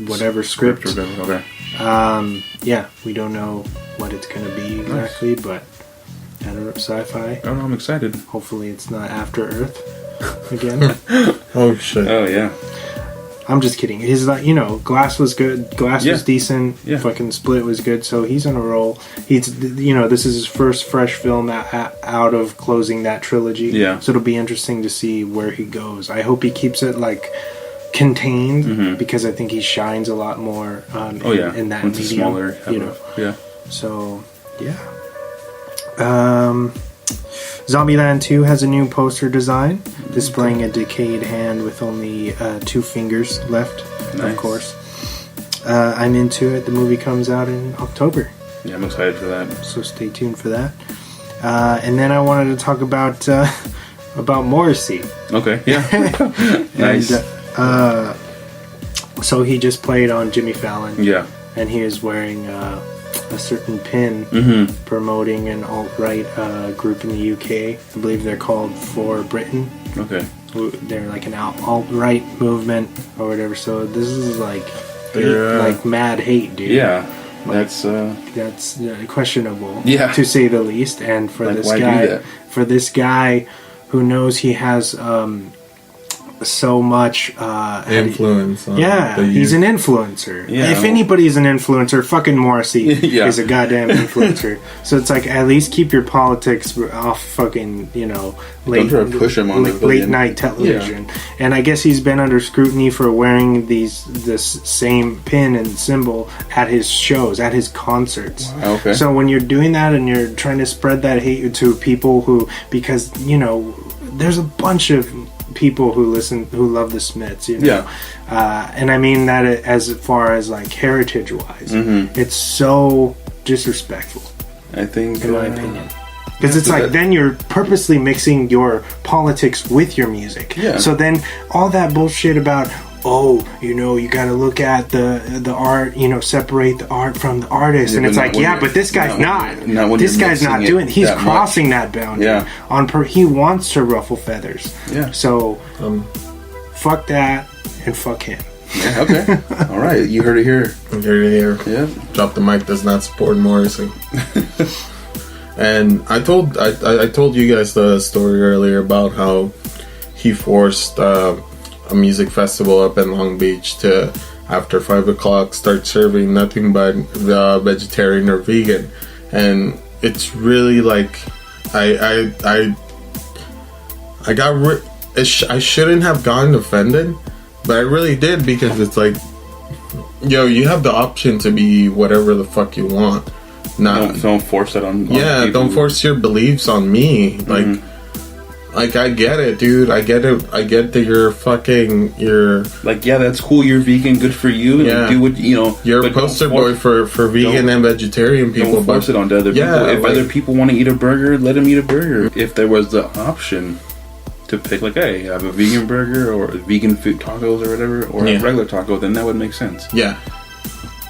whatever script. Okay. Yeah, we don't know what it's going to be exactly, but I don't know, sci-fi. I don't know, I'm excited. Hopefully it's not After Earth again. Oh, shit. Oh, yeah. I'm just kidding. His, Glass was good. Glass was decent. Yeah. Fucking Split was good. So he's on a roll. He's, this is his first fresh film out of closing that trilogy. Yeah. So it'll be interesting to see where he goes. I hope he keeps it contained because I think he shines a lot more. In that Once medium. Smaller. Yeah. So yeah. Zombieland 2 has a new poster design displaying a decayed hand with only 2 fingers left, of course. I'm into it. The movie comes out in October. Yeah, I'm excited for that. So stay tuned for that. And then I wanted to talk about Morrissey. Okay, yeah. Nice. And, so he just played on Jimmy Fallon. Yeah. And he is wearing a certain pin promoting an alt-right group in the UK. I believe they're called For Britain. Okay. They're like an alt-right movement or whatever. So this is like mad hate, dude. Yeah. That's questionable, to say the least. And for this guy who knows he has so much influence. He's an influencer. Yeah. If anybody's an influencer, fucking Morrissey is a goddamn influencer. So it's like, at least keep your politics off fucking, Don't try to push him on late night television. Yeah. And I guess he's been under scrutiny for wearing this same pin and symbol at his shows, at his concerts. Wow, okay. So when you're doing that and you're trying to spread that hate to people because there's a bunch of people who love the Smiths, and I mean that as far as like heritage wise, it's so disrespectful, I think, in my opinion, because it's like then you're purposely mixing your politics with your music. So then all that bullshit about you gotta look at the art, separate the art from the artist, and it's like, but this guy's not doing. He's crossing that boundary. He wants to ruffle feathers. So fuck that and fuck him. Yeah, okay. All right, you heard it here. You heard it here. Yeah. Drop the Mic does not support Morrissey. And I told you guys the story earlier about how he forced a music festival up in Long Beach to, after 5 o'clock, start serving nothing but vegetarian or vegan. And it's really like I shouldn't have gotten offended, but I really did, because it's like, you have the option to be whatever the fuck you want. Don't force it on people. Don't force your beliefs on me. Like, I get it, dude. I get it. I get that you're that's cool. You're vegan. Good for you. Yeah. Do what You're a poster boy for vegan and vegetarian people. Don't force it on other people. If other people want to eat a burger, let them eat a burger. If there was the option to pick, hey, have a vegan burger or vegan food tacos or whatever, or a regular taco, then that would make sense. Yeah.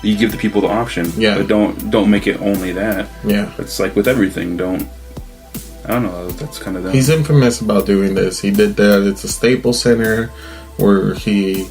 You give the people the option. Yeah. But don't make it only that. Yeah. It's like with everything. I don't know. That's kind of. He's infamous about doing this. He did that. It's a Staples Center where he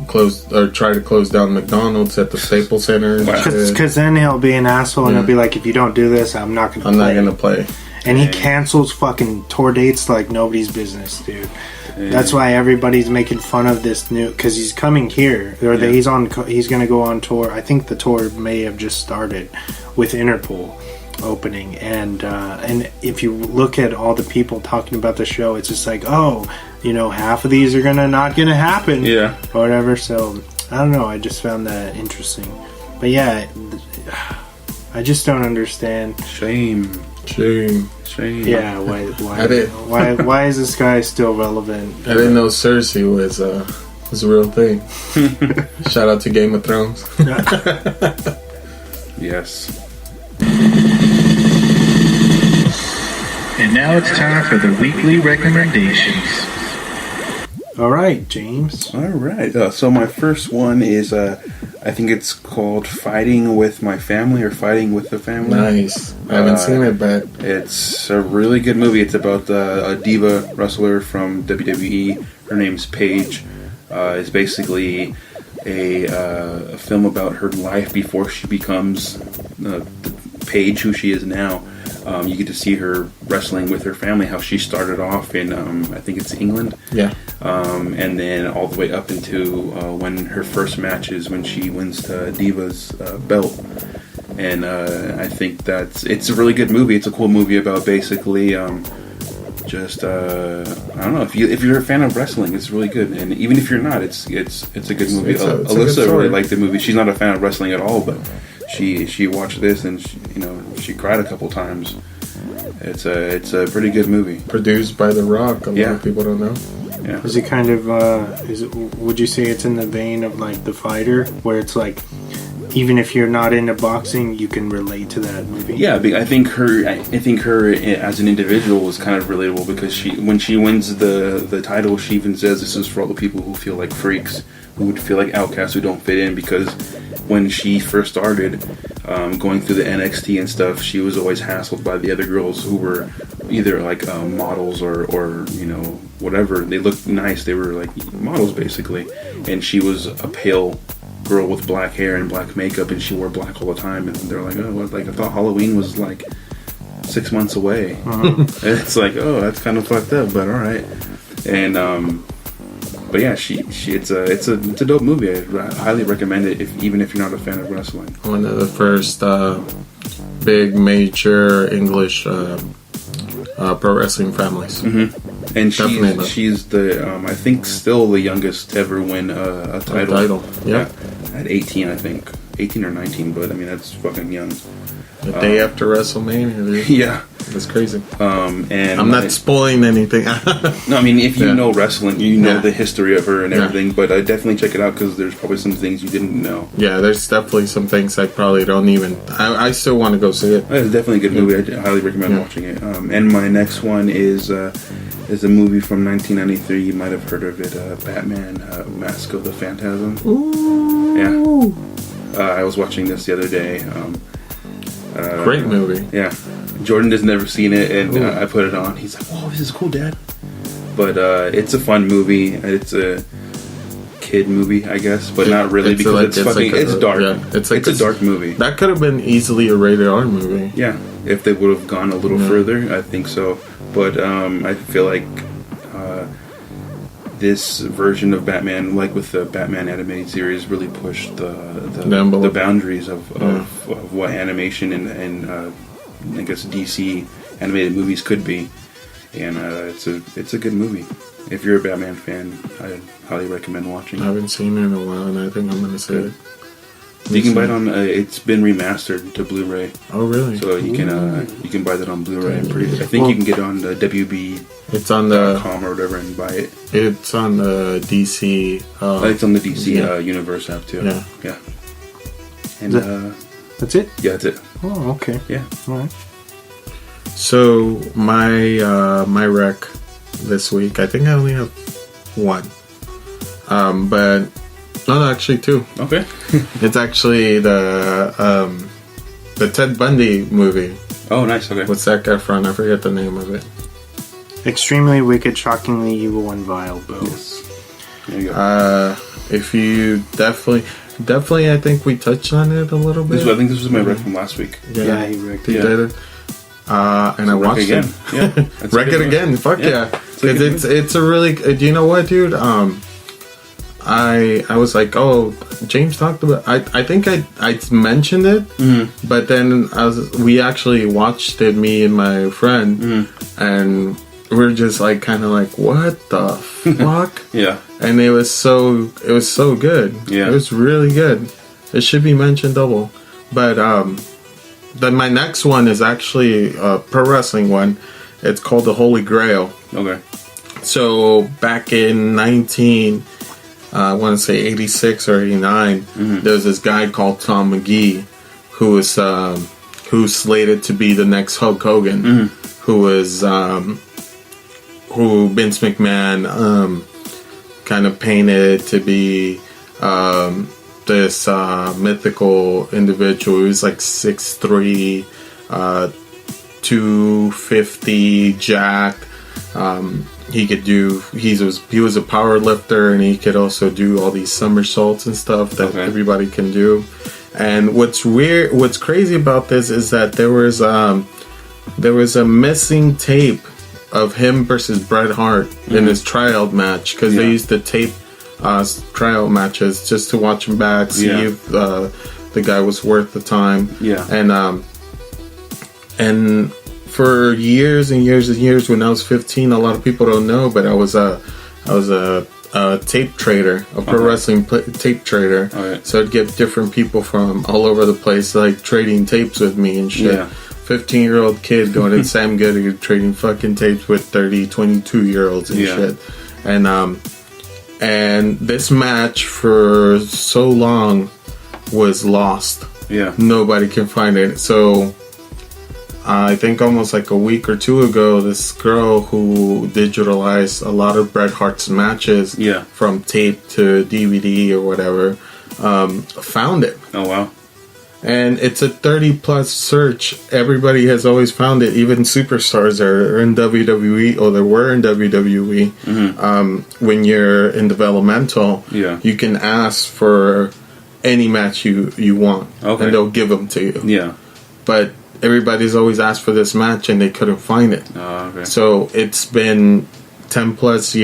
closed or tried to close down McDonald's at the Staples Center. Because then he'll be an asshole and he'll be like, "If you don't do this, I'm not going to play." And he cancels fucking tour dates like nobody's business, dude. That's why everybody's making fun of this new, because he's coming here, or he's going to go on tour. I think the tour may have just started with Interpol opening, and if you look at all the people talking about the show, it's just like, half of these are not gonna happen, or whatever. So I don't know. I just found that interesting, but I just don't understand. Shame. Yeah, why is this guy still relevant? I didn't know Cersei was a real thing. Shout out to Game of Thrones. Yes. And now it's time for the weekly recommendations. All right, James. All right. So my first one is, I think it's called Fighting with My Family or Fighting with the Family. Nice. I haven't seen it, but it's a really good movie. It's about a diva wrestler from WWE. Her name's Paige. It's basically a film about her life before she becomes Paige, who she is now. You get to see her wrestling with her family, how she started off in, I think it's England. Yeah. And then all the way up into when her first match is when she wins the Divas belt. And I think it's a really good movie. It's a cool movie about basically I don't know, if you're a fan of wrestling, it's really good. And even if you're not, it's a good movie. Alyssa really liked the movie. She's not a fan of wrestling at all, but she watched this and she cried a couple times. It's a pretty good movie. Produced by The Rock. A lot of people don't know. Yeah. Is it kind of would you say it's in the vein of like The Fighter, where it's like even if you're not into boxing, you can relate to that movie? Yeah, I think her as an individual was kind of relatable, because when she wins the title, she even says this is for all the people who feel like freaks, who would feel like outcasts, who don't fit in, because when she first started going through the NXT and stuff, she was always hassled by the other girls who were either like models or whatever. They looked nice. They were like models basically, and she was a pale girl with black hair and black makeup, and she wore black all the time. And they're like, oh, what? Like, I thought Halloween was like 6 months away. And it's like, oh, that's kind of fucked up, but all right. And but yeah, it's a dope movie. I highly recommend it, even if you're not a fan of wrestling. One of the first big major English pro wrestling families. And she's the I think still the youngest to ever win a title. Yeah. At 18, I think. 18 or 19, but I mean, that's fucking young. The day after WrestleMania, dude. Yeah. That's crazy. And I'm not spoiling anything. No, I mean, if you know wrestling, you know the history of her and everything, but I definitely check it out, because there's probably some things you didn't know. Yeah, there's definitely some things I probably don't even... I still want to go see it. It's definitely a good movie. I highly recommend watching it. And my next one is a movie from 1993. You might have heard of it, Batman, Mask of the Phantasm. Ooh. Yeah. I was watching this the other day. Great movie. Yeah. Jordan has never seen it, and I put it on. He's like, "Whoa, this is cool, Dad." But it's a fun movie. It's a kid movie, I guess, but not really, because it's dark. Yeah, it's a dark movie. That could have been easily a rated R movie. Yeah, if they would have gone a little further, I think so. But I feel like this version of Batman, like with the Batman animated series, really pushed the boundaries of what animation and I guess DC animated movies could be. And it's a good movie. If you're a Batman fan, I highly recommend watching it. I haven't seen it in a while, and I think I'm going to see it. You can buy it on. It's been remastered to Blu-ray. Oh, really? So you can buy that on Blu-ray. I think you can get it on the WB. It's on the .com or whatever and buy it. It's on the DC. It's on the DC Universe app too. Yeah. And that's it. Yeah, that's it. Oh, okay. Yeah. All right. So my rec this week, I think I only have one, but no, actually two. Okay. It's actually the Ted Bundy movie. Oh, nice. Okay. With Zac Efron, I forget the name of it. Extremely wicked, shockingly evil, and vile. Yes. There you go. If you definitely, I think we touched on it a little bit. I think this was my rec from last week. Yeah, he wrecked it. He did it. And I watched again. it. Yeah, wreck it again. Fuck yeah. Because it's a really. Do you know what, dude? I was like, oh, James talked about. I think I mentioned it, but then we actually watched it, me and my friend, and we're just like kind of like, what the fuck? Yeah. And it was so good. Yeah. It was really good. It should be mentioned double. But then my next one is actually a pro wrestling one. It's called The Holy Grail. Okay. So back in I want to say 86 or 89, there's this guy called Tom McGee who's slated to be the next Hulk Hogan, who Vince McMahon kind of painted to be this mythical individual. He was like 6'3", 250, jacked. he was a power lifter, and he could also do all these somersaults and stuff that everybody can do. And what's crazy about this is that there was a missing tape of him versus Bret Hart in his tryout match, because they used to tape tryout matches just to watch him back, see if the guy was worth the time. And for years and years and years, when I was 15, a lot of people don't know, but I was a tape trader, a pro wrestling tape trader. So I'd get different people from all over the place, like trading tapes with me and shit. 15-year-old kid going to Sam Goody trading fucking tapes with 22-year-olds and shit. And this match for so long was lost. Nobody can find it. So I think almost like a week or two ago, this girl who digitalized a lot of Bret Hart's matches from tape to DVD or whatever, found it. Oh, wow. And it's a 30-plus search. Everybody has always found it. Even superstars are in WWE, or they were in WWE. When you're in developmental, you can ask for any match you want, and they'll give them to you. But everybody's always asked for this match, and they couldn't find it. So it's been 30-plus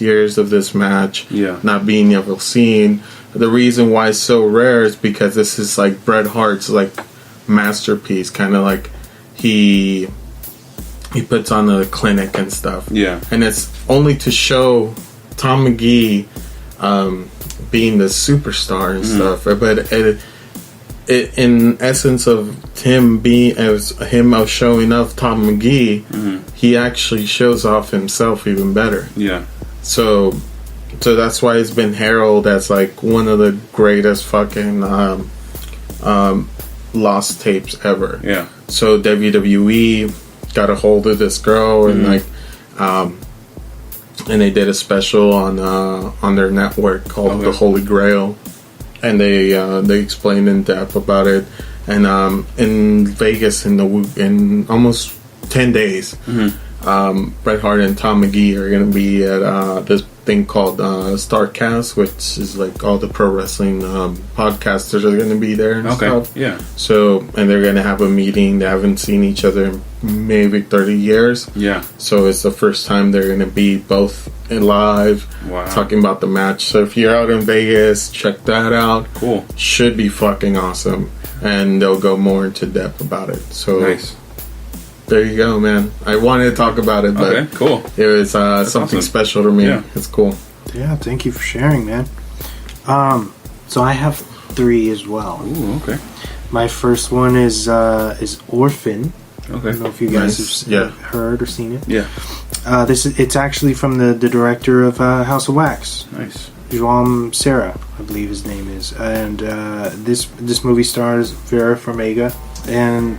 years of this match not being ever seen. The reason why it's so rare is because this is like Bret Hart's like masterpiece, kind of like he puts on a clinic and stuff. And it's only to show Tom McGee being the superstar and stuff, but in essence of him showing off Tom McGee, he actually shows off himself even better. So that's why it's been heralded as like one of the greatest fucking lost tapes ever. So WWE got a hold of this girl, and and they did a special on their network called The Holy Grail, and they explained in depth about it. And in Vegas in almost 10 days, Bret Hart and Tom McGee are going to be at this thing called StarCast, which is like all the pro wrestling podcasters are going to be there and stuff. So, and they're going to have a meeting. They haven't seen each other in maybe 30 years. So it's the first time they're going to be both live talking about the match. So if you're out in Vegas, check that out. Cool. Should be fucking awesome. And they'll go more into depth about it. So nice. There you go, man. I wanted to talk about it, but cool. It was something special to me. It's cool. Yeah, thank you for sharing, man. So I have 3 as well. Ooh, okay. My first one is Orphan. I don't know if you guys have heard or seen it. It's actually from the director of House of Wax. Nice. Joam Serra, I believe his name is, and this movie stars Vera Farmiga, and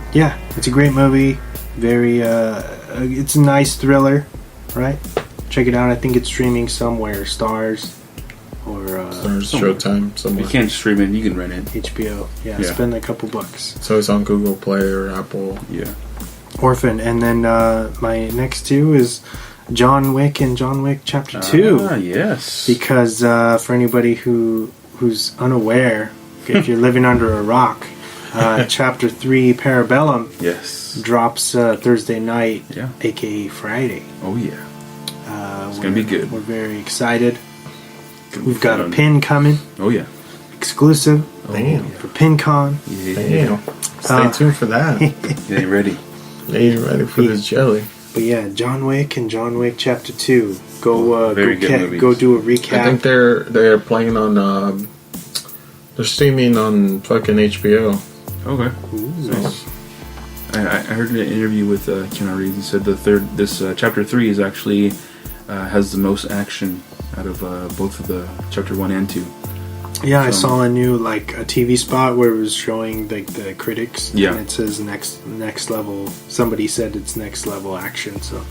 it's a great movie. Very, it's a nice thriller, right? Check it out. I think it's streaming somewhere, Stars or Showtime somewhere. You can't stream it, you can rent it. HBO. Spend a couple bucks. So it's on Google Play or Apple. Orphan, and then my next 2 is John Wick and John Wick Chapter 2. Yes. Because for anybody who's unaware, if you're living under a rock, Chapter 3 Parabellum drops Thursday night, aka Friday. Oh yeah. It's gonna be good. We're very excited. We've got a pin coming. Oh yeah. Exclusive. Damn. For PinCon. Damn. Stay tuned for that. You ready? You ready for this jelly? But John Wick and John Wick Chapter 2. Go do a recap. I think they're playing on they're streaming on fucking HBO. Okay. Nice. I heard an interview with Keanu Reeves. He said this Chapter 3 is actually has the most action out of both of the Chapter 1 and 2. Yeah, I saw a new a TV spot where it was showing the critics. Yeah. And it says next level. Somebody said it's next level action. So,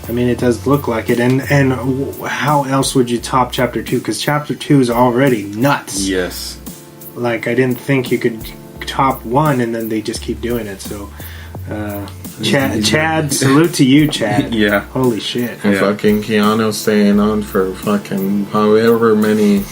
I mean, it does look like it. And how else would you top Chapter 2? Because Chapter 2 is already nuts. Yes. I didn't think you could top 1, and then they just keep doing it. So, Chad, salute to you, Chad. Yeah. Holy shit. And fucking Keanu staying on for fucking however many